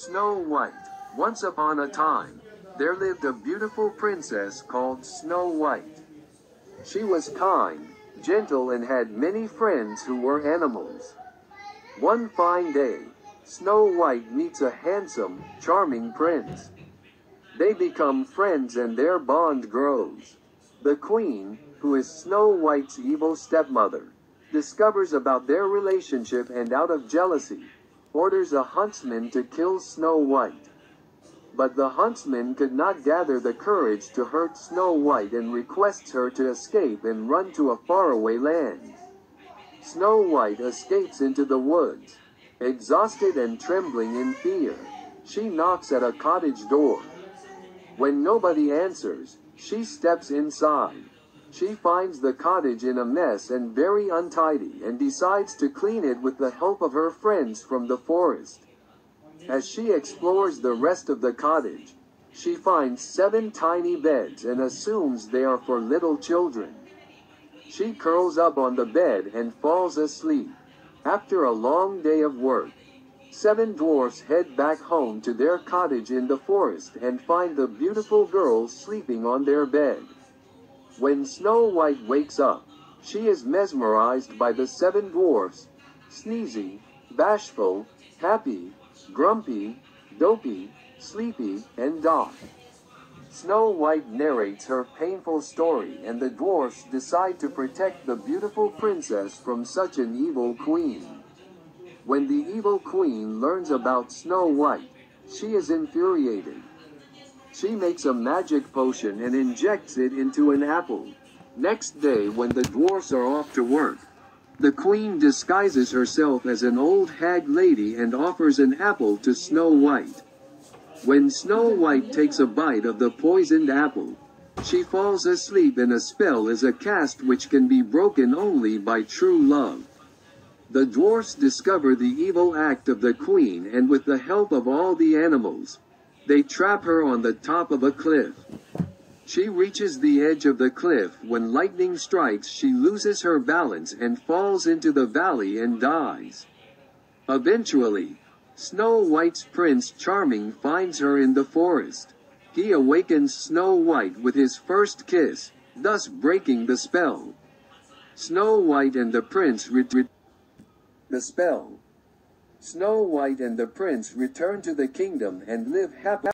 Snow White. Once upon a time, there lived a beautiful princess called Snow White. She was kind, gentle, and had many friends who were animals. One fine day, Snow White meets a handsome, charming prince. They become friends and their bond grows. The queen, who is Snow White's evil stepmother, discovers about their relationship and out of jealousy, orders a huntsman to kill Snow White. But the huntsman could not gather the courage to hurt Snow White and requests her to escape and run to a faraway land. Snow White escapes into the woods. Exhausted and trembling in fear, she knocks at a cottage door. When nobody answers, she steps inside. She finds the cottage in a mess and very untidy and decides to clean it with the help of her friends from the forest. As she explores the rest of the cottage, she finds 7 tiny beds and assumes they are for little children. She curls up on the bed and falls asleep. After a long day of work, 7 dwarfs head back home to their cottage in the forest and find the beautiful girl sleeping on their bed. When Snow White wakes up, she is mesmerized by the 7 dwarfs: Sneezy, Bashful, Happy, Grumpy, Dopey, Sleepy, and Dot. Snow White narrates her painful story and the dwarfs decide to protect the beautiful princess from such an evil queen. When the evil queen learns about Snow White, she is infuriated. She makes a magic potion and injects it into an apple. Next day, when the dwarfs are off to work, the queen disguises herself as an old hag lady and offers an apple to Snow White. When Snow White takes a bite of the poisoned apple, she falls asleep and a spell is cast which can be broken only by true love. The dwarfs discover the evil act of the queen and with the help of all the animals, they trap her on the top of a cliff. She reaches the edge of the cliff. When lightning strikes, she loses her balance and falls into the valley and dies. Eventually, Snow White's Prince Charming finds her in the forest. He awakens Snow White with his first kiss, thus breaking the spell. Snow White and the prince the spell. Snow White and the prince return to the kingdom and live happily.